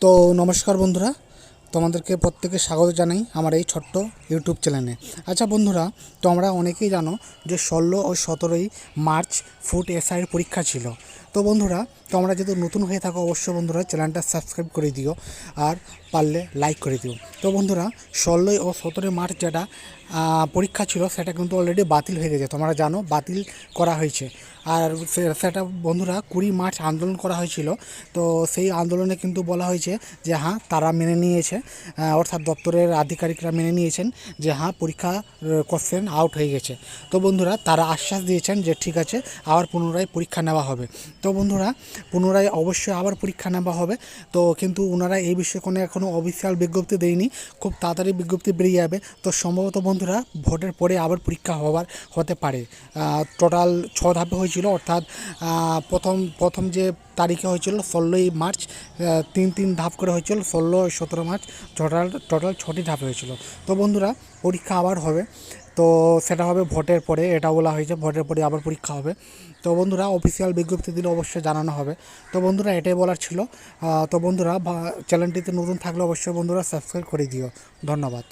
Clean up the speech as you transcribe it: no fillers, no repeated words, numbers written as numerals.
তো নমস্কার বন্ধুরা, তোমাদেরকে প্রত্যেকে স্বাগত জানাই আমার এই ছোট্ট ইউটিউব চ্যানেলে। আচ্ছা বন্ধুরা, তোমরা অনেকেই জানো যে 16 ও 17ই মার্চ ফুড এসআইয়ের পরীক্ষা ছিল। তো বন্ধুরা, তোমরা যদি নতুন হয়ে থাকো অবশ্যই বন্ধুরা চ্যানেলটা সাবস্ক্রাইব করে দিও আর পারলে লাইক করে দিও। তো বন্ধুরা, 16 ও 17 মার্চ যেটা পরীক্ষা ছিল সেটা কিন্তু অলরেডি বাতিল হয়ে গেছে, তোমরা জানো বাতিল করা হয়েছে। আর সেটা বন্ধুরা 20 মার্চ আন্দোলন করা হয়েছিল। তো সেই আন্দোলনে কিন্তু বলা হয়েছে যে হ্যাঁ তারা মেনে নিয়েছে, অর্থাৎ দপ্তরের আধিকারিকরা মেনে নিয়েছেন যে হ্যাঁ পরীক্ষা কোশ্চেন আউট হয়ে গেছে। তো বন্ধুরা তারা আশ্বাস দিয়েছেন যে ঠিক আছে আবার পুনরায় পরীক্ষা নেওয়া হবে। তো বন্ধুরা পুনরায় অবশ্যই আবার পরীক্ষা নেওয়া হবে। তো কিন্তু ওনারা এই বিষয়ে কোনো এখনও অফিসিয়াল বিজ্ঞপ্তি দেয়নি, খুব তাড়াতাড়ি বিজ্ঞপ্তি বেরিয়ে যাবে। তো সম্ভবত বন্ধুরা ভোটের পরে আবার পরীক্ষা হতে পারে। টোটাল 6 ধাপে হয়েছিল, অর্থাৎ প্রথম যে তারিখে হয়েছিল 16ই মার্চ, তিন ধাপ করে হয়েছিল, 16 17 মার্চ, টোটাল 6টি ধাপে হয়েছিল। তো বন্ধুরা পরীক্ষা আবার হবে, তো সেটা হবে ভোটের পরে, এটা বলা হয়েছে ভোটের পরে আবার পরীক্ষা হবে। তো বন্ধুরা অফিসিয়াল বিজ্ঞপ্তি দিলে অবশ্যই জানানো হবে। তো বন্ধুরা এটাই বলার ছিল। তো বন্ধুরা চ্যানেলটিতে নতুন থাকলে অবশ্যই বন্ধুরা সাবস্ক্রাইব করে দিও। ধন্যবাদ।